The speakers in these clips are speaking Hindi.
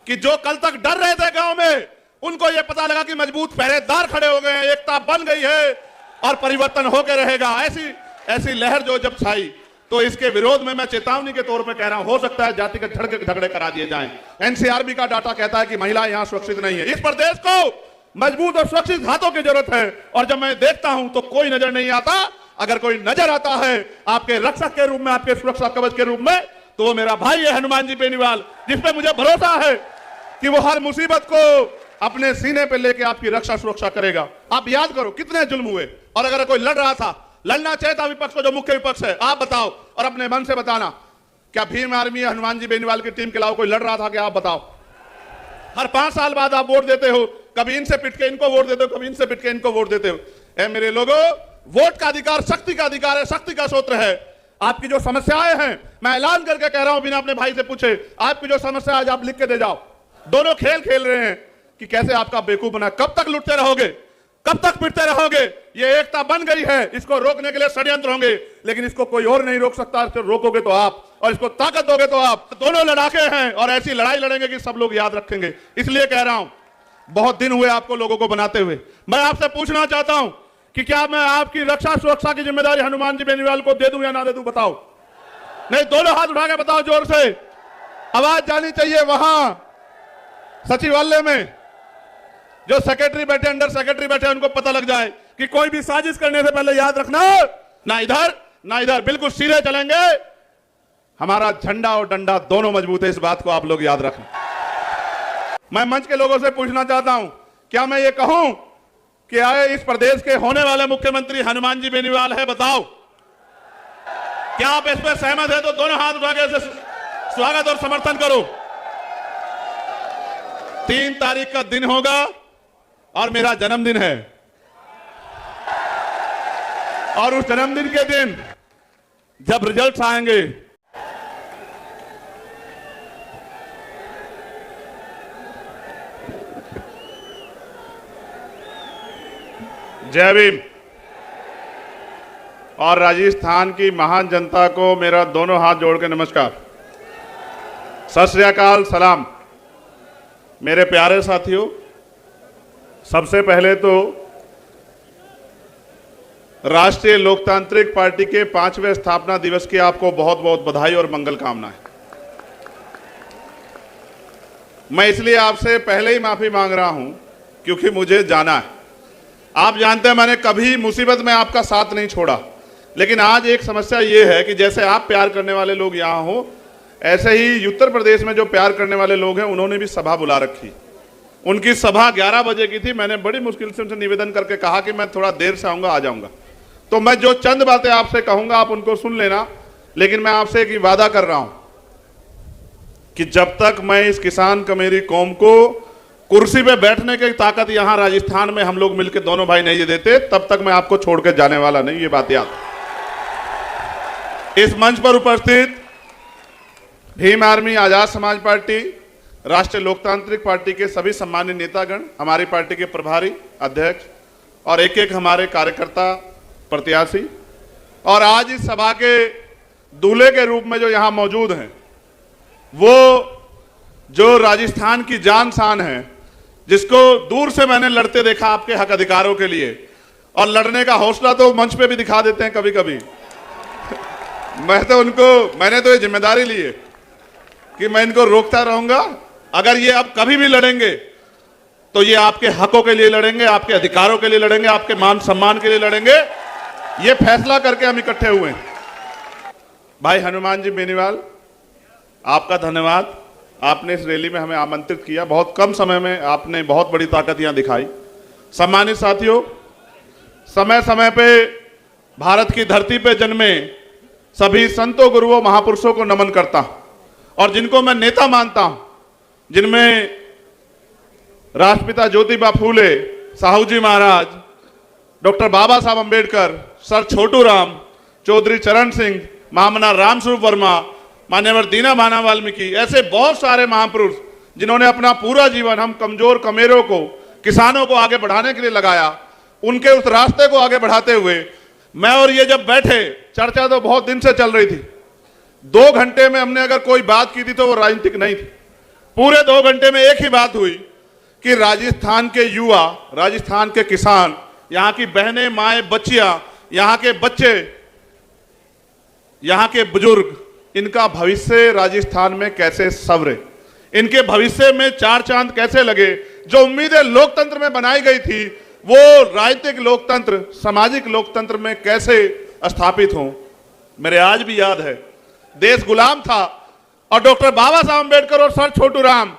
कि जो कल तक डर रहे थे गांव में, उनको यह पता लगा कि मजबूत पहरेदार खड़े हो गए हैं, एकता बन गई है और परिवर्तन होकर रहेगा। ऐसी लहर जो जब छाई, तो इसके विरोध में मैं चेतावनी के तौर पर कह रहा हूं, हो सकता है जातिगत झगड़े करा दिए जाएं। एनसीआरबी का डाटा कहता है कि महिलाएं यहां सुरक्षित नहीं है। इस प्रदेश को मजबूत और सुरक्षित हाथों की जरूरत है। और जब मैं देखता हूं तो कोई नजर नहीं आता। अगर कोई नजर आता है आपके रक्षक के रूप में, आपके सुरक्षा कवच के रूप में, तो वो मेरा भाई है हनुमान जी बेनीवाल, जिसपे मुझे भरोसा है कि वो हर मुसीबत को अपने सीने पे लेके आपकी रक्षा सुरक्षा करेगा। आप याद करो कितने जुल्म हुए, और अगर कोई लड़ रहा था, लड़ना चाहिए था विपक्ष को, जो मुख्य विपक्ष है, आप बताओ और अपने मन से बताना, क्या भीम आर्मी या हनुमान जी बेनीवाल की टीम के अलावा कोई लड़ रहा था? क्या आप बताओ? हर 5 साल बाद आप वोट देते हो, कभी इनसे पिट के इनको वोट देते हो, कभी इनसे पिट के इनको वोट देते हो। ए मेरे लोगों, वोट का अधिकार शक्ति का अधिकार है, शक्ति का सूत्र है। आपकी जो समस्याएं हैं, मैं ऐलान करके कह रहा हूं, बिना अपने भाई से पूछे, आपकी जो समस्या आज आप लिख के दे जाओ। दोनों खेल खेल रहे हैं कि कैसे आपका बेवकूफ बना। कब तक लुटते रहोगे, कब तक पिटते रहोगे? ये एकता बन गई है, इसको रोकने के लिए षड्यंत्र होंगे, लेकिन इसको कोई और नहीं रोक सकता। इसको रोकोगे तो आप, और इसको ताकत दोगे तो आप। दोनों लड़ाके हैं और ऐसी लड़ाई लड़ेंगे कि सब लोग याद रखेंगे। इसलिए कह रहा हूं, बहुत दिन हुए आपको लोगों को बनाते हुए। मैं आपसे पूछना चाहता हूं कि क्या मैं आपकी रक्षा सुरक्षा की जिम्मेदारी हनुमान जी बेनीवाल को दे दूं या ना दे दूं? बताओ। नहीं, दोनों हाथ उठा के बताओ, जोर से आवाज जानी चाहिए। वहां सचिवालय में जो सेक्रेटरी बैठे, अंडर सेक्रेटरी बैठे, उनको पता लग जाए कि कोई भी साजिश करने से पहले याद रखना, ना इधर ना इधर, बिल्कुल सीधे चलेंगे। हमारा झंडा और डंडा दोनों मजबूत है, इस बात को आप लोग याद रखना। मैं मंच के लोगों से पूछना चाहता हूं, क्या मैं ये कहूं कि आए इस प्रदेश के होने वाले मुख्यमंत्री हनुमान जी बेनीवाल है? बताओ, क्या आप इस पर सहमत है? तो दोनों हाथ उठा के स्वागत और समर्थन करो। 3 तारीख का दिन होगा और मेरा जन्मदिन है, और उस जन्मदिन के दिन जब रिजल्ट्स आएंगे, जय भीम। और राजस्थान की महान जनता को मेरा दोनों हाथ जोड़ के नमस्कार, सत श्री अकाल, सलाम। मेरे प्यारे साथियों, सबसे पहले तो राष्ट्रीय लोकतांत्रिक पार्टी के 5वें स्थापना दिवस की आपको बहुत बहुत बधाई और मंगल कामनाएं। मैं इसलिए आपसे पहले ही माफी मांग रहा हूं क्योंकि मुझे जाना है। आप जानते हैं मैंने कभी मुसीबत में आपका साथ नहीं छोड़ा, लेकिन आज एक समस्या ये है कि जैसे आप प्यार करने वाले लोग यहाँ हो, ऐसे ही उत्तर प्रदेश में जो प्यार करने वाले लोग हैं उन्होंने भी सभा बुला रखी। उनकी सभा 11 बजे की थी। मैंने बड़ी मुश्किल से उनसे निवेदन करके कहा कि मैं थोड़ा देर से आऊँगा, आ जाऊँगा। तो मैं जो चंद बातें आपसे कहूँगा आप उनको सुन लेना, लेकिन मैं आपसे एक वादा कर रहा हूँ कि जब तक मैं इस किसान कमेरी कौम को कुर्सी पे बैठने की ताकत यहाँ राजस्थान में हम लोग मिलकर दोनों भाई नहीं देते, तब तक मैं आपको छोड़ के जाने वाला नहीं। ये बात याद। इस मंच पर उपस्थित भीम आर्मी, आजाद समाज पार्टी, राष्ट्रीय लोकतांत्रिक पार्टी के सभी सम्मानित नेतागण, हमारी पार्टी के प्रभारी अध्यक्ष और एक एक हमारे कार्यकर्ता प्रत्याशी, और आज इस सभा के दूल्हे के रूप में जो यहाँ मौजूद हैं, वो जो राजस्थान की जान शान है, जिसको दूर से मैंने लड़ते देखा आपके हक अधिकारों के लिए, और लड़ने का हौसला तो मंच पे भी दिखा देते हैं कभी कभी। मैंने तो ये जिम्मेदारी ली है कि मैं इनको रोकता रहूंगा। अगर ये अब कभी भी लड़ेंगे तो ये आपके हकों के लिए लड़ेंगे, आपके अधिकारों के लिए लड़ेंगे, आपके मान सम्मान के लिए लड़ेंगे। ये फैसला करके हम इकट्ठे हुए हैं। भाई हनुमान जी बेनीवाल, आपका धन्यवाद। आपने इस रैली में हमें आमंत्रित किया। बहुत कम समय में आपने बहुत बड़ी ताकत यहां दिखाई। सम्मानित साथियों, समय समय पे भारत की धरती पे जन्मे सभी संतों, गुरुओं, महापुरुषों को नमन करता हूं, और जिनको मैं नेता मानता हूं, जिनमें राष्ट्रपिता ज्योतिबा फूले, साहू जी महाराज, डॉक्टर बाबा साहब अंबेडकर, सर छोटू राम, चौधरी चरण सिंह, महामना रामस्वरूप वर्मा, मान्यवर दीना भाना वाल्मीकि, ऐसे बहुत सारे महापुरुष जिन्होंने अपना पूरा जीवन हम कमजोर कमेरों को, किसानों को आगे बढ़ाने के लिए लगाया। उनके उस रास्ते को आगे बढ़ाते हुए मैं और ये जब बैठे, चर्चा तो बहुत दिन से चल रही थी। 2 घंटे में हमने अगर कोई बात की थी तो वो राजनीतिक नहीं थी। पूरे 2 घंटे में एक ही बात हुई कि राजस्थान के युवा, राजस्थान के किसान, यहाँ की बहनें, माएं, बच्चियां, यहाँ के बच्चे, यहाँ के बुजुर्ग, इनका भविष्य राजस्थान में कैसे संवरे, इनके भविष्य में चार चांद कैसे लगे। जो उम्मीदें लोकतंत्र में बनाई गई थी वो राजनीतिक लोकतंत्र, सामाजिक लोकतंत्र में कैसे स्थापित हों। मेरे आज भी याद है, देश गुलाम था और डॉक्टर बाबा साहब अम्बेडकर और सर छोटू राम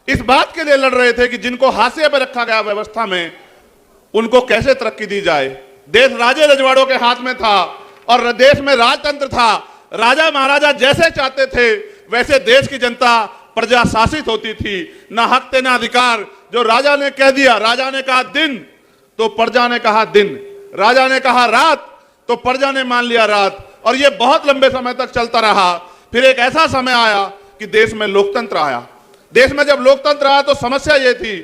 इस बात के लिए लड़ रहे थे कि जिनको हाशिए पर रखा गया व्यवस्था में, उनको कैसे तरक्की दी जाए। देश राजे रजवाड़ों के हाथ में था और देश में राजतंत्र था। राजा महाराजा जैसे चाहते थे वैसे देश की जनता प्रजा शासित होती थी। ना हक थे ना अधिकार। जो राजा ने कह दिया, राजा ने कहा दिन तो प्रजा ने कहा दिन, राजा ने कहा रात तो प्रजा ने मान लिया रात। और ये बहुत लंबे समय तक चलता रहा। फिर एक ऐसा समय आया कि देश में लोकतंत्र आया। देश में जब लोकतंत्र आया तो समस्या ये थी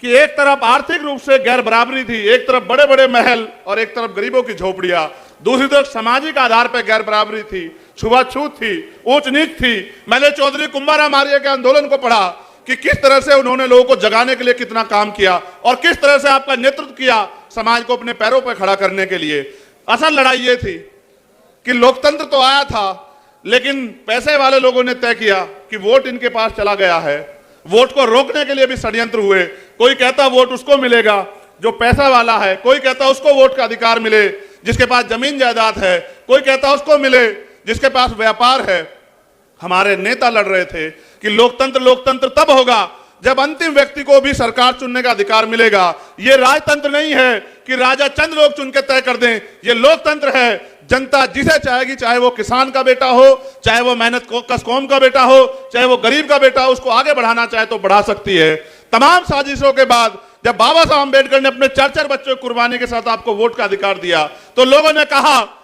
कि एक तरफ आर्थिक रूप से गैर बराबरी थी, एक तरफ बड़े बड़े महल और एक तरफ गरीबों की झोपड़ियां, दूसरी तरफ सामाजिक आधार पर गैर बराबरी थी, छुआछूत थी, ऊंच नीच थी। मैंने चौधरी कुंभाराम आर्य के आंदोलन को पढ़ा कि किस तरह से उन्होंने लोगों को जगाने के लिए कितना काम किया और किस तरह से आपका नेतृत्व किया समाज को अपने पैरों पर खड़ा करने के लिए। असल लड़ाई ये थी कि लोकतंत्र तो आया था, लेकिन पैसे वाले लोगों ने तय किया कि वोट इनके पास चला गया है। वोट को रोकने के लिए भी षड्यंत्र हुए। कोई कहता वोट उसको मिलेगा जो पैसा वाला है, कोई कहता उसको वोट का अधिकार मिले जिसके पास जमीन जायदाद है, कोई कहता उसको मिले जिसके पास व्यापार है। हमारे नेता लड़ रहे थे कि लोकतंत्र लोकतंत्र तब होगा जब अंतिम व्यक्ति को भी सरकार चुनने का अधिकार मिलेगा। ये राजतंत्र नहीं है कि राजा चंद लोग चुन के तय कर दें। ये लोकतंत्र है, जनता जिसे चाहेगी, चाहे वो किसान का बेटा हो, चाहे वो मेहनत कश कौम का बेटा हो, चाहे वो गरीब का बेटा हो, उसको आगे बढ़ाना चाहे तो बढ़ा सकती है। तमाम साजिशों के बाद जब बाबा साहब अम्बेडकर ने अपने 4-4 बच्चों की कुर्बानी के साथ आपको वोट का अधिकार दिया तो लोगों ने कहा,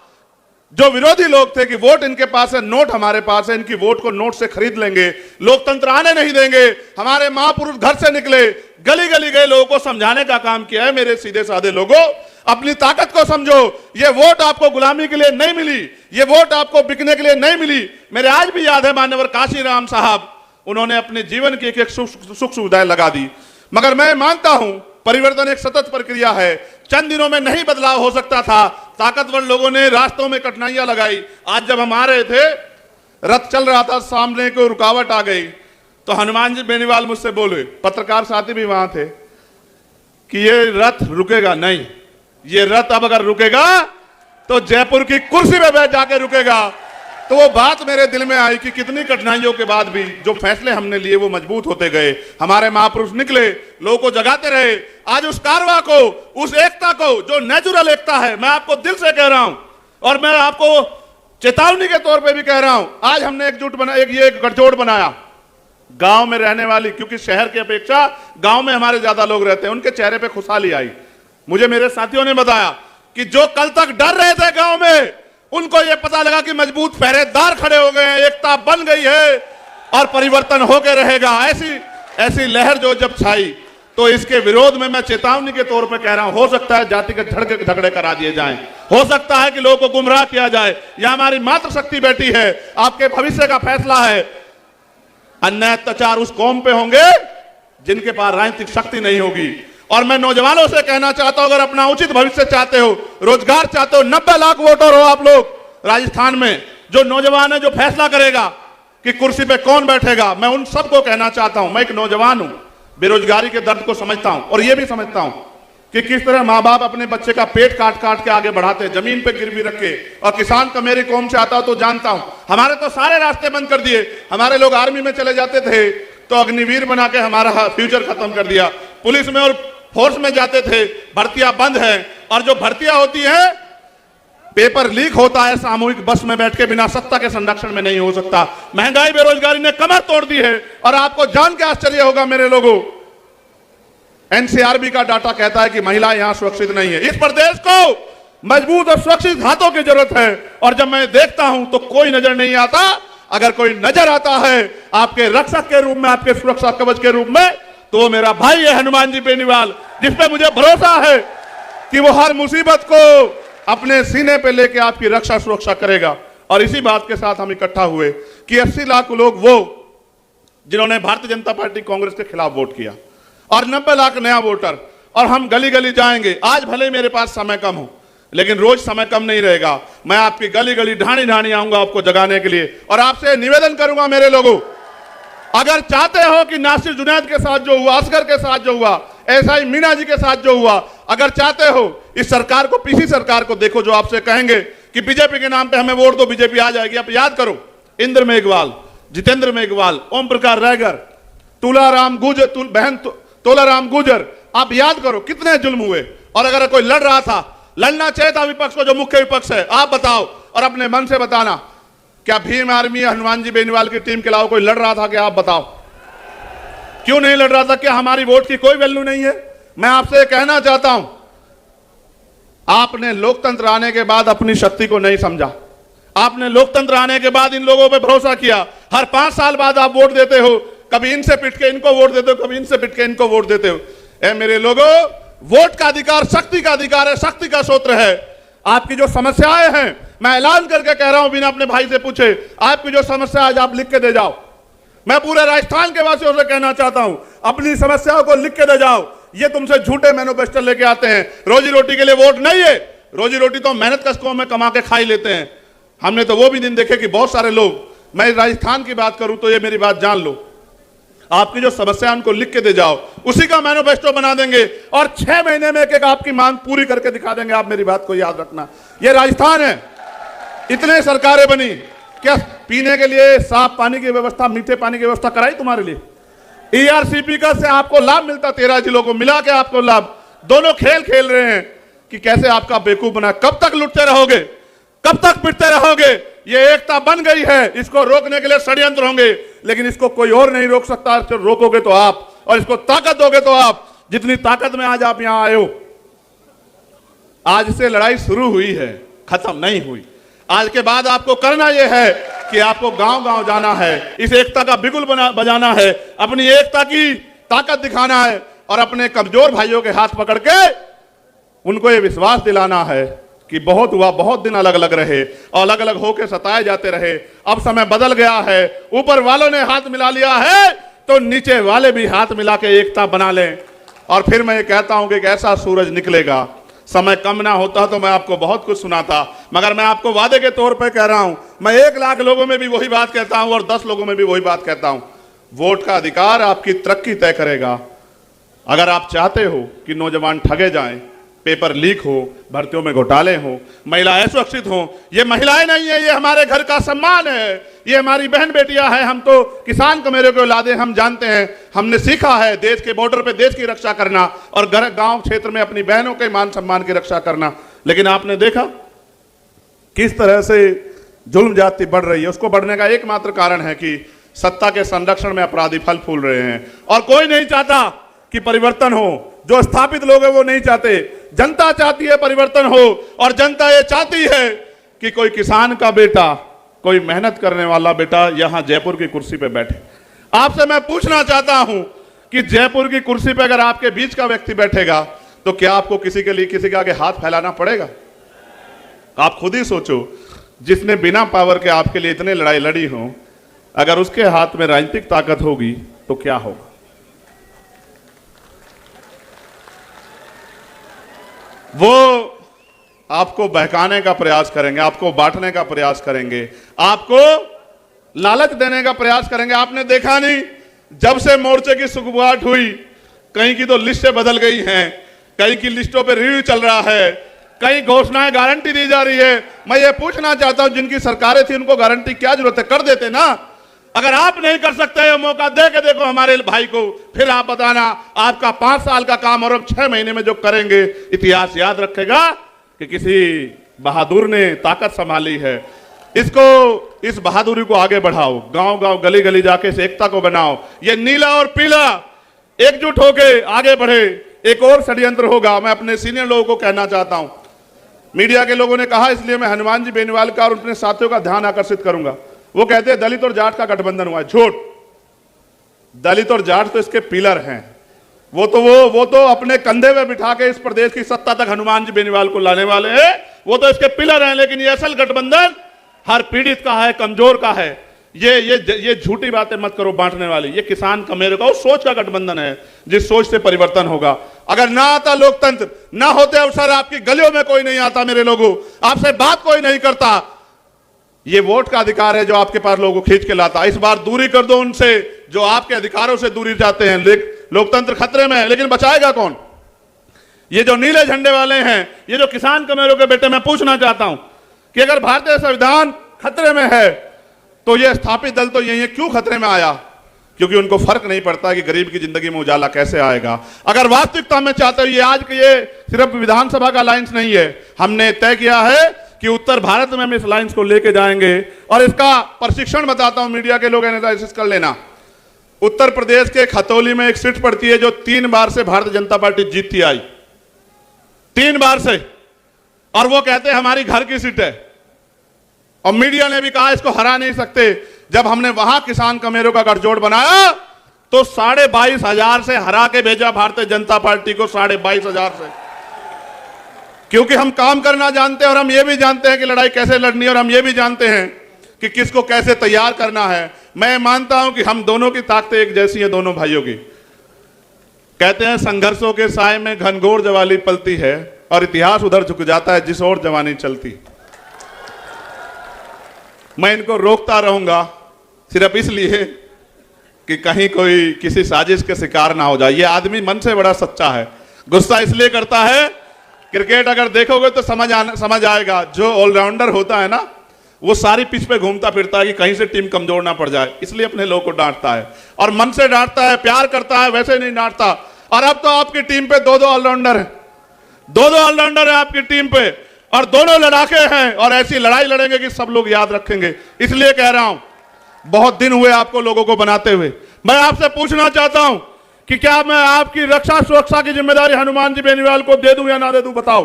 जो विरोधी लोग थे कि वोट इनके पास है, नोट हमारे पास है, इनकी वोट को नोट से खरीद लेंगे, लोकतंत्र आने नहीं देंगे। हमारे महापुरुष घर से निकले, गली गली गए, लोगों को समझाने का काम किया है। मेरे सीधे साधे लोगों, अपनी ताकत को समझो। ये वोट आपको गुलामी के लिए नहीं मिली, ये वोट आपको बिकने के लिए नहीं मिली। मेरे आज भी याद है मान्यवर काशीराम साहब, उन्होंने अपने जीवन की एक सुख सुविधाएं लगा दी। मगर मैं मानता हूं परिवर्तन एक सतत प्रक्रिया है। चंद दिनों में नहीं बदलाव हो सकता था। ताकतवर लोगों ने रास्तों में कठिनाइयां लगाई। आज जब हम आ रहे थे, रथ चल रहा था, सामने को रुकावट आ गई तो हनुमान जी बेनीवाल मुझसे बोले, पत्रकार साथी भी वहां थे, कि ये रथ रुकेगा नहीं। ये रथ अब अगर रुकेगा तो जयपुर की कुर्सी पे बैठ जाके रुकेगा। तो वो बात मेरे दिल में आई कि कितनी कठिनाइयों के बाद भी जो फैसले हमने लिए वो मजबूत होते गए। हमारे महापुरुष निकले, लोगों को जगाते रहे। आज उस कारवा को, उस एकता को जो नेचुरल एकता है, मैं आपको दिल से कह रहा हूं और मैं आपको चेतावनी के तौर पे भी कह रहा हूं। आज हमने एकजुट बना, एक गठजोड़ बनाया। गांव में रहने वाली, क्योंकि शहर की अपेक्षा गांव में हमारे ज्यादा लोग रहते हैं, उनके चेहरे पे खुशहाली आई। मुझे मेरे साथियों ने बताया कि जो कल तक डर रहे थे गांव में, उनको यह पता लगा कि मजबूत पहरेदार खड़े हो गए हैं, एकता बन गई है और परिवर्तन होकर रहेगा। ऐसी लहर जो जब छाई तो इसके विरोध में मैं चेतावनी के तौर पे कह रहा हूं, हो सकता है जातिगत झगड़े करा दिए जाएं, हो सकता है कि लोगों को गुमराह किया जाए। यह हमारी मातृशक्ति बैठी है, आपके भविष्य का फैसला है। अन्याय अत्याचार उस कौम पे होंगे जिनके पास राजनीतिक शक्ति नहीं होगी। और मैं नौजवानों से कहना चाहता हूं, अगर अपना उचित भविष्य चाहते हो, रोजगार चाहते हो, 90 लाख वोटर हो आप लोग राजस्थान में, जो नौजवान है जो फैसला करेगा कि कुर्सी पे कौन बैठेगा, मैं उन सबको कहना चाहता हूं। मैं एक नौजवान हूं, बेरोजगारी के दर्द को समझता हूं और यह भी समझता हूं कि किस तरह माँ बाप अपने बच्चे का पेट काट काट के आगे बढ़ाते, जमीन पे गिरवी रख के। और किसान का मेरी कौम से आता तो जानता हूं। हमारे तो सारे रास्ते बंद कर दिए। हमारे लोग आर्मी में चले जाते थे तो अग्निवीर बना के हमारा फ्यूचर खत्म कर दिया। पुलिस में और फोर्स में जाते थे, भर्तियां बंद है। और जो भर्तियां होती है, पेपर लीक होता है, सामूहिक बस में बैठ के बिना सत्ता के संरक्षण में नहीं हो सकता। महंगाई बेरोजगारी ने कमर तोड़ दी है। और आपको जान के आश्चर्य होगा मेरे लोगों, एनसीआरबी का डाटा कहता है कि महिला यहां सुरक्षित नहीं है। इस प्रदेश को मजबूत और सुरक्षित हाथों की जरूरत है। और जब मैं देखता हूं तो कोई नजर नहीं आता। अगर कोई नजर आता है आपके रक्षक के रूप में, आपके सुरक्षा कवच के रूप में, तो वो मेरा भाई है हनुमान जी बेनीवाल, जिसपे मुझे भरोसा है कि वो हर मुसीबत को अपने सीने पे लेके आपकी रक्षा सुरक्षा करेगा। और इसी बात के साथ हम इकट्ठा हुए कि 80 लाख लोग वो जिन्होंने भारतीय जनता पार्टी कांग्रेस के खिलाफ वोट किया, और 90 लाख नया वोटर। और हम गली गली जाएंगे। आज भले मेरे पास समय कम हो, लेकिन रोज समय कम नहीं रहेगा। मैं आपकी गली गली ढाणी ढाणी आऊंगा आपको जगाने के लिए, और आपसे निवेदन करूंगा मेरे लोगों, अगर चाहते हो कि नासिर जुनैद के साथ जो हुआ, असगर के साथ जो हुआ, एसआई मीना जी के साथ जो हुआ, अगर चाहते हो इस सरकार को, पीसी सरकार को देखो जो आपसे कहेंगे कि बीजेपी के नाम पे हमें वोट दो, बीजेपी आ जाएगी। आप याद करो, इंद्र मेघवाल, जितेंद्र मेघवाल, ओम प्रकाश रायगर, तुलाराम गुजर, बहन तोलाराम गुजर, आप याद करो कितने जुल्म हुए। और अगर कोई लड़ रहा था, लड़ना चाहिए था विपक्ष को, जो मुख्य विपक्ष है, आप बताओ और अपने मन से बताना, क्या भीम आर्मी हनुमान जी बेनीवाल की टीम के अलावा कोई लड़ रहा था? क्या आप बताओ, क्यों नहीं लड़ रहा था? क्या हमारी वोट की कोई वैल्यू नहीं है? मैं आपसे कहना चाहता हूं, आपने लोकतंत्र आने के बाद अपनी शक्ति को नहीं समझा। आपने लोकतंत्र आने के बाद इन लोगों पे भरोसा किया। हर 5 साल बाद आप वोट देते हो, कभी इनसे पिट के इनको वोट देते हो, कभी इनसे पिट के इनको वोट देते हो। ए मेरे लोगों, वोट का अधिकार शक्ति का अधिकार है, शक्ति का सूत्र है। आपकी जो समस्याएं हैं, मैं ऐलान करके कह रहा हूं, बिना अपने भाई से पूछे, आपकी जो समस्या आज आप लिख के दे जाओ। मैं पूरे राजस्थान के वासियों से कहना चाहता हूं, अपनी समस्याओं को लिख के दे जाओ। ये तुमसे झूठे मैनिफेस्टो लेके आते हैं, रोजी रोटी के लिए वोट नहीं है। रोजी रोटी तो मेहनत कष्टों में कमा के खा ही लेते हैं। हमने तो वो भी दिन देखे कि बहुत सारे लोग, मैं राजस्थान की बात करूं तो ये मेरी बात जान लो, आपकी जो समस्या उनको लिख के दे जाओ, उसी का मैनिफेस्टो बना देंगे और 6 महीने में एक आपकी मांग पूरी करके दिखा देंगे। आप मेरी बात को याद रखना, ये राजस्थान है। इतने सरकारें बनी, क्या पीने के लिए साफ पानी की व्यवस्था, मीठे पानी की व्यवस्था कराई तुम्हारे लिए? ईआरसीपी का से आपको लाभ मिलता, 13 जिलों को मिला के आपको लाभ। दोनों खेल खेल रहे हैं कि कैसे आपका बेवकूफ बना। कब तक लुटते रहोगे, कब तक पिटते रहोगे? ये एकता बन गई है, इसको रोकने के लिए षड्यंत्र होंगे, लेकिन इसको कोई और नहीं रोक सकता। रोकोगे तो आप, और इसको ताकत दोगे तो आप। जितनी ताकत में आज आप यहां आए हो, आज से लड़ाई शुरू हुई है, खत्म नहीं हुई। आज के बाद आपको करना यह है कि आपको गांव गांव जाना है, इस एकता का बिगुल बजाना है, अपनी एकता की ताकत दिखाना है, और अपने कमजोर भाइयों के हाथ पकड़ के उनको यह विश्वास दिलाना है कि बहुत हुआ, बहुत दिन अलग अलग रहे और अलग अलग होकर सताए जाते रहे। अब समय बदल गया है, ऊपर वालों ने हाथ मिला लिया है तो नीचे वाले भी हाथ मिला के एकता बना लें। और फिर मैं ये कहता हूं कि एक ऐसा सूरज निकलेगा। समय कम ना होता तो मैं आपको बहुत कुछ सुनाता, मगर मैं आपको वादे के तौर पे कह रहा हूं, मैं 1 लाख लोगों में भी वही बात कहता हूं और 10 लोगों में भी वही बात कहता हूं। वोट का अधिकार आपकी तरक्की तय करेगा। अगर आप चाहते हो कि नौजवान ठगे जाएं, पेपर लीक हो, भर्तियों में घोटाले हो, महिलाएं सुरक्षित हो, ये महिलाएं नहीं है, ये हमारे घर का सम्मान है, ये हमारी बहन बेटियां हैं। हम तो किसान कमेरे के औलादे, हम जानते हैं, हमने सीखा है देश के बॉर्डर पे देश की रक्षा करना और घर गांव क्षेत्र में अपनी बहनों के मान सम्मान की रक्षा करना। लेकिन आपने देखा किस तरह से जुल्म जाति बढ़ रही है। उसको बढ़ने का एकमात्र कारण है कि सत्ता के संरक्षण में अपराधी फल फूल रहे हैं, और कोई नहीं चाहता कि परिवर्तन हो। जो स्थापित लोग हैं वो नहीं चाहते, जनता चाहती है परिवर्तन हो, और जनता ये चाहती है कि कोई किसान का बेटा, कोई मेहनत करने वाला बेटा यहां जयपुर की कुर्सी पे बैठे। आपसे मैं पूछना चाहता हूं कि जयपुर की कुर्सी पे अगर आपके बीच का व्यक्ति बैठेगा तो क्या आपको किसी के लिए किसी के आगे हाथ फैलाना पड़ेगा? आप खुद ही सोचो, जिसने बिना पावर के आपके लिए इतने लड़ाई लड़ी हो, अगर उसके हाथ में राजनीतिक ताकत होगी तो क्या होगा? वो आपको बहकाने का प्रयास करेंगे, आपको बांटने का प्रयास करेंगे, आपको लालच देने का प्रयास करेंगे। आपने देखा नहीं, जब से मोर्चे की शुरुआत हुई, कहीं की तो लिस्टें बदल गई हैं, कहीं की लिस्टों पे रिव्यू चल रहा है, कई घोषणाएं गारंटी दी जा रही है। मैं ये पूछना चाहता हूं, जिनकी सरकारें थी उनको गारंटी क्या जरूरत है? कर देते ना। अगर आप नहीं कर सकते ये मौका दे के देखो हमारे भाई को, फिर आप बताना आपका 5 साल का काम और अब 6 महीने में जो करेंगे, इतिहास याद रखेगा कि किसी बहादुर ने ताकत संभाली है। इसको, इस बहादुरी को आगे बढ़ाओ, गांव गांव गली गली जाके इस एकता को बनाओ। ये नीला और पीला एकजुट होके आगे बढ़े। एक और षड्यंत्र होगा, मैं अपने सीनियर लोगों को कहना चाहता हूं, मीडिया के लोगों ने कहा, इसलिए मैं हनुमान जी बेनीवाल का और अपने साथियों का ध्यान आकर्षित करूंगा। वो कहते हैं दलित और जाट का गठबंधन हुआ है। झूठ। दलित और जाट तो इसके पिलर हैं। वो तो अपने कंधे में बिठा के इस प्रदेश की सत्ता तक हनुमान जी बेनीवाल को लाने वाले हैं। वो तो इसके पिलर हैं। लेकिन ये असल गठबंधन हर पीड़ित का है, कमजोर का है। ये झूठी बातें मत करो बांटने वाली। ये किसान कमेरे का उस सोच का गठबंधन है जिस सोच से परिवर्तन होगा। अगर ना आता लोकतंत्र, ना होते अवसर, आपकी गलियों में कोई नहीं आता मेरे लोगों, आपसे बात कोई नहीं करता। ये वोट का अधिकार है जो आपके पास लोगों को खींच के लाता। इस बार दूरी कर दो उनसे जो आपके अधिकारों से दूरी जाते हैं। लोकतंत्र खतरे में है, लेकिन बचाएगा कौन? ये जो नीले झंडे वाले हैं, ये जो किसान कमेरों के बेटे, मैं पूछना चाहता हूं कि अगर भारतीय संविधान खतरे में है तो ये स्थापित दल तो यही है, क्यों खतरे में आया? क्योंकि उनको फर्क नहीं पड़ता कि गरीब की जिंदगी में उजाला कैसे आएगा। अगर वास्तविकता में चाहते हो, ये आज के ये सिर्फ विधानसभा का अलायंस नहीं है, हमने तय किया है कि उत्तर भारत में हम इस अलायंस को लेके जाएंगे। और इसका प्रशिक्षण बताता हूं, मीडिया के लोग एनालिसिस कर लेना। उत्तर प्रदेश के खतौली में एक सीट पड़ती है जो 3 बार से भारतीय जनता पार्टी जीतती आई, 3 बार से, और वो कहते हैं हमारी घर की सीट है। और मीडिया ने भी कहा इसको हरा नहीं सकते। जब हमने वहां किसान कमेरों का गठजोड़ बनाया तो 22,500 से हरा के भेजा भारतीय जनता पार्टी को, 22,500 से, क्योंकि हम काम करना जानते हैं और हम ये भी जानते हैं कि लड़ाई कैसे लड़नी है, और हम ये भी जानते हैं कि किसको कैसे तैयार करना है। मैं मानता हूं कि हम दोनों की ताकतें एक जैसी हैं, दोनों भाइयों की। कहते हैं संघर्षों के साए में घनघोर जवानी पलती है और इतिहास उधर झुक जाता है जिस ओर जवानी चलती। मैं इनको रोकता रहूंगा सिर्फ इसलिए कि कहीं कोई किसी साजिश के शिकार ना हो जाए। ये आदमी मन से बड़ा सच्चा है, गुस्सा इसलिए करता है। क्रिकेट अगर देखोगे तो समझ आएगा, जो ऑलराउंडर होता है ना वो सारी पिच पे घूमता फिरता है कि कहीं से टीम कमजोर ना पड़ जाए, इसलिए अपने लोग को डांटता है और मन से डांटता है, प्यार करता है, वैसे नहीं डांटता। और अब तो आपकी टीम पे 2-2 ऑलराउंडर है, 2-2 ऑलराउंडर है आपकी टीम पे, और दोनों लड़ाके हैं और ऐसी लड़ाई लड़ेंगे कि सब लोग याद रखेंगे। इसलिए कह रहा हूं, बहुत दिन हुए आपको लोगों को बनाते हुए। मैं आपसे पूछना चाहता हूं कि क्या मैं आपकी रक्षा सुरक्षा की जिम्मेदारी हनुमान जी बेनीवाल को दे दूं या ना दे दूं? बताओ।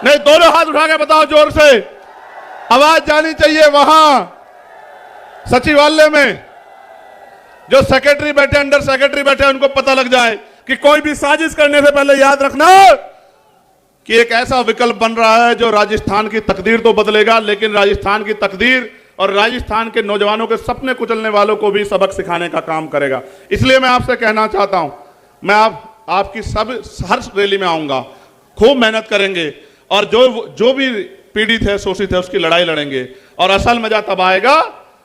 नहीं, दोनों हाथ उठा के बताओ, जोर से आवाज जानी चाहिए। वहां सचिवालय में जो सेक्रेटरी बैठे, अंडर सेक्रेटरी बैठे, उनको पता लग जाए कि कोई भी साजिश करने से पहले याद रखना कि एक ऐसा विकल्प बन रहा है जो राजस्थान की तकदीर तो बदलेगा, लेकिन राजस्थान की तकदीर और राजस्थान के नौजवानों के सपने कुचलने वालों को भी सबक सिखाने का काम करेगा। इसलिए मैं आपसे कहना चाहता हूं, मैं आपकी हर रैली में आऊंगा, खूब मेहनत करेंगे और जो भी पीड़ित है, शोषित है, उसकी लड़ाई लड़ेंगे। और असल मजा तब आएगा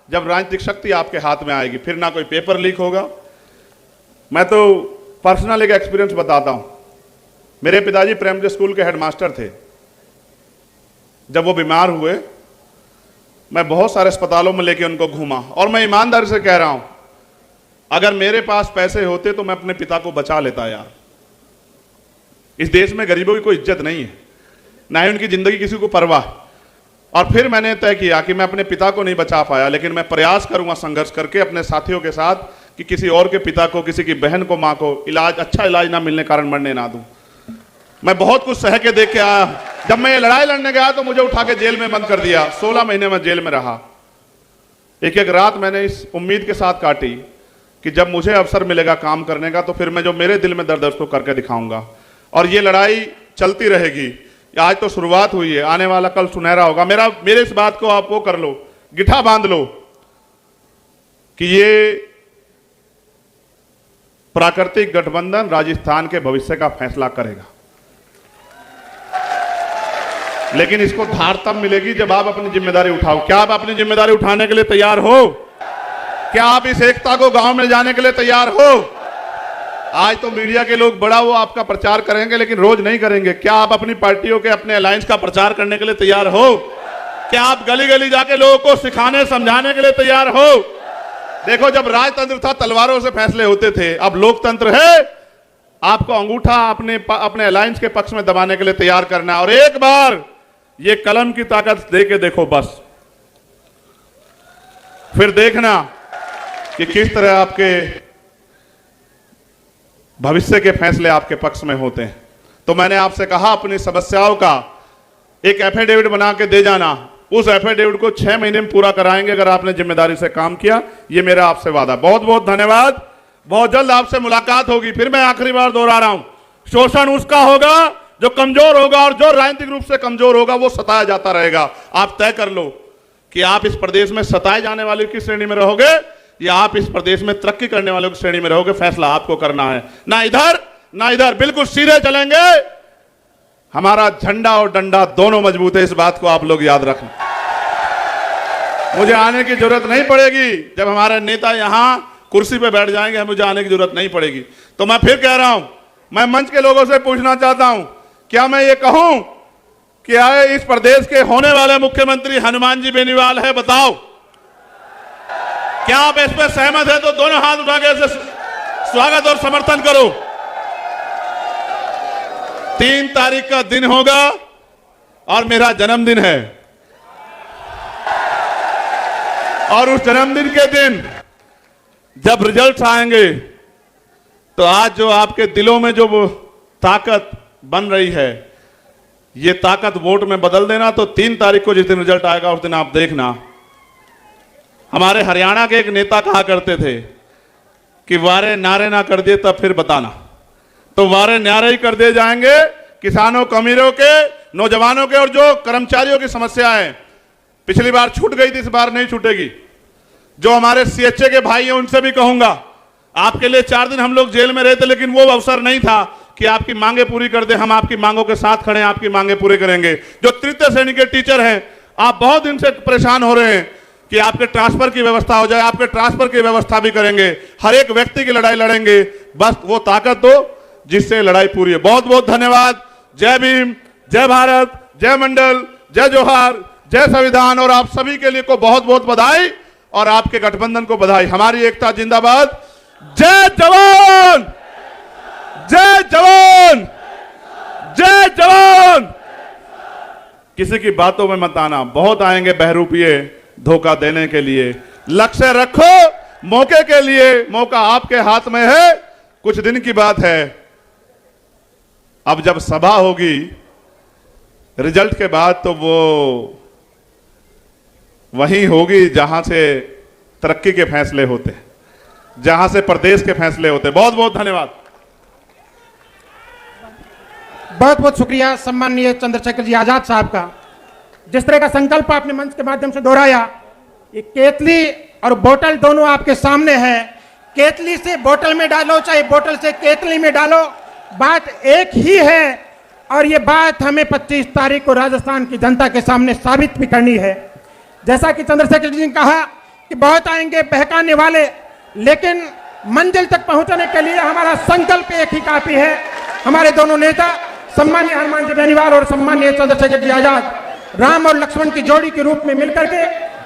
जब राजनीतिक शक्ति आपके हाथ में आएगी, फिर ना कोई पेपर लीक होगा। मैं तो पर्सनल एक एक्सपीरियंस बताता हूं। मेरे पिताजी प्राइमरी स्कूल के हेडमास्टर थे। जब वो बीमार हुए, मैं बहुत सारे अस्पतालों में लेके उनको घूमा, और मैं ईमानदारी से कह रहा हूं, अगर मेरे पास पैसे होते तो मैं अपने पिता को बचा लेता। यार, इस देश में गरीबों की कोई इज्जत नहीं है, ना ही उनकी जिंदगी किसी को परवाह। और फिर मैंने तय किया कि मैं अपने पिता को नहीं बचा पाया, लेकिन मैं प्रयास करूंगा संघर्ष करके अपने साथियों के साथ कि किसी और के पिता को, किसी की बहन को, मां को अच्छा इलाज ना मिलने कारण मरने ना दूं। मैं बहुत कुछ सह के देख के आया। जब मैं ये लड़ाई लड़ने गया तो मुझे उठा के जेल में बंद कर दिया। 16 महीने में जेल में रहा। एक एक रात मैंने इस उम्मीद के साथ काटी कि जब मुझे अवसर मिलेगा काम करने का तो फिर मैं जो मेरे दिल में दर्द है उसको करके दिखाऊंगा। और ये लड़ाई चलती रहेगी। आज तो शुरुआत हुई है, आने वाला कल सुनहरा होगा। मेरे इस बात को आप वो कर लो, गिठा बांध लो कि ये प्राकृतिक गठबंधन राजस्थान के भविष्य का फैसला करेगा। लेकिन इसको धार तब मिलेगी जब आप अपनी जिम्मेदारी उठाओ। क्या आप अपनी जिम्मेदारी उठाने के लिए तैयार हो? क्या आप इस एकता को गांव में जाने के लिए तैयार हो? आज तो मीडिया के लोग बड़ा वो आपका प्रचार करेंगे, लेकिन रोज नहीं करेंगे। क्या आप अपनी पार्टियों के, अपने अलायंस का प्रचार करने के लिए तैयार हो? क्या आप गली गली जाके लोगों को सिखाने समझाने के लिए तैयार हो? देखो, जब राजतंत्र था तलवारों से फैसले होते थे, अब लोकतंत्र है, आपको अंगूठा अपने अलायंस के पक्ष में दबाने के लिए तैयार करना है। और एक बार ये कलम की ताकत दे के देखो बस, फिर देखना कि किस तरह आपके भविष्य के फैसले आपके पक्ष में होते हैं। तो मैंने आपसे कहा अपनी समस्याओं का एक एफिडेविट बना के दे जाना। उस एफिडेविट को 6 महीने में पूरा कराएंगे अगर आपने जिम्मेदारी से काम किया। ये मेरा आपसे वादा। बहुत बहुत धन्यवाद। बहुत जल्द आपसे मुलाकात होगी। फिर मैं आखिरी बार दोहरा रहा हूं, शोषण उसका होगा जो कमजोर होगा, और जो राजनीतिक रूप से कमजोर होगा वो सताया जाता रहेगा। आप तय कर लो कि आप इस प्रदेश में सताए जाने वालों की श्रेणी में रहोगे या आप इस प्रदेश में तरक्की करने वालों की श्रेणी में रहोगे, फैसला आपको करना है। ना इधर ना इधर, बिल्कुल सीधे चलेंगे। हमारा झंडा और डंडा दोनों मजबूत है, इस बात को आप लोग याद रखना। मुझे आने की जरूरत नहीं पड़ेगी, जब हमारे नेता यहां कुर्सी पे बैठ जाएंगे मुझे आने की जरूरत नहीं पड़ेगी। तो मैं फिर कह रहा हूं, मैं मंच के लोगों से पूछना चाहता हूं, क्या मैं ये कहूं कि आए इस प्रदेश के होने वाले मुख्यमंत्री हनुमान जी बेनीवाल है? बताओ, क्या आप इस पर सहमत है? तो दोनों हाथ उठा के इसे स्वागत और समर्थन करो। 3 तारीख का दिन होगा और मेरा जन्मदिन है, और उस जन्मदिन के दिन जब रिजल्ट्स आएंगे तो आज जो आपके दिलों में जो वो ताकत बन रही है, ये ताकत वोट में बदल देना। तो 3 तारीख को जिस दिन रिजल्ट आएगा उस दिन आप देखना। हमारे हरियाणा के एक नेता कहा करते थे कि वारे नारे ना कर दिए तब फिर बताना। तो वारे नारे ही कर दिए जाएंगे। किसानों, अमीरों के, नौजवानों के और जो कर्मचारियों की समस्या है, पिछली बार छूट गई थी, इस बार नहीं छूटेगी। जो हमारे सीएचए के भाई हैं उनसे भी कहूंगा, आपके लिए 4 दिन हम लोग जेल में रहे थे, लेकिन वो अवसर नहीं था कि आपकी मांगे पूरी कर दे। हम आपकी मांगों के साथ खड़े हैं, आपकी मांगे पूरी करेंगे। जो तृतीय श्रेणी के टीचर हैं, आप बहुत दिन से परेशान हो रहे हैं कि आपके ट्रांसफर की व्यवस्था हो जाए, आपके ट्रांसफर की व्यवस्था भी करेंगे। हर एक व्यक्ति की लड़ाई लड़ेंगे, बस वो ताकत दो जिससे लड़ाई पूरी है। बहुत बहुत धन्यवाद। जय भीम, जय भारत, जय मंडल, जय जोहार, जय संविधान। और आप सभी के लिए को बहुत बहुत बधाई और आपके गठबंधन को बधाई। हमारी एकता जिंदाबाद। जय जवान, जय जवान, जय जवान। किसी की बातों में मत आना, बहुत आएंगे बहरूपिये धोखा देने के लिए। लक्ष्य रखो मौके के लिए, मौका आपके हाथ में है। कुछ दिन की बात है, अब जब सभा होगी रिजल्ट के बाद तो वो वहीं होगी जहां से तरक्की के फैसले होते हैं, जहां से प्रदेश के फैसले होते हैं। बहुत बहुत धन्यवाद। बहुत बहुत शुक्रिया सम्माननीय चंद्रशेखर जी आजाद साहब का। जिस तरह का संकल्प आपने मंच के माध्यम से दोहराया, ये केतली और बोतल दोनों आपके सामने है। केतली से बोतल में डालो, चाहे बोतल से केतली में डालो, बात एक ही है। और ये बात हमें 25 तारीख को राजस्थान की जनता के सामने साबित भी करनी है। जैसा कि चंद्रशेखर जी ने कहा कि बहुत आएंगे बहकाने वाले, लेकिन मंजिल तक पहुंचने के लिए हमारा संकल्प एक ही काफी है। हमारे दोनों नेता सम्मान्य हनुमान जी बेनीवाल और सम्मान्य चंद्रशेखर जी आजाद राम और लक्ष्मण की जोड़ी के रूप में मिलकर के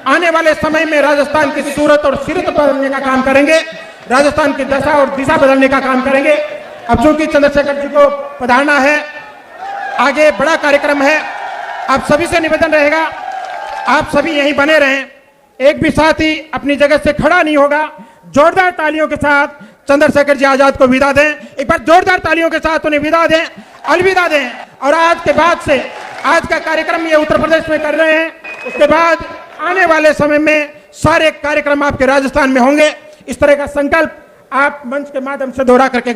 आने वाले समय में राजस्थान की सूरत और सीरत बदलने का काम करेंगे, राजस्थान की दशा और दिशा बदलने का काम करेंगे। अब चूंकि चंद्रशेखर जी को पधारना है, आगे बड़ा कार्यक्रम है, आप सभी से निवेदन रहेगा आप सभी यहीं बने रहें। एक भी साथी अपनी जगह से खड़ा नहीं होगा। जोरदार तालियों के साथ चंद्रशेखर जी आजाद को विदा दें। एक बार जोरदार तालियों के साथ उन्हें विदा दें, अलविदा दें। और आज के बाद से, आज का कार्यक्रम ये उत्तर प्रदेश में कर रहे हैं, उसके बाद आने वाले समय में सारे कार्यक्रम आपके राजस्थान में होंगे। इस तरह का संकल्प आप मंच के माध्यम से दोहरा करके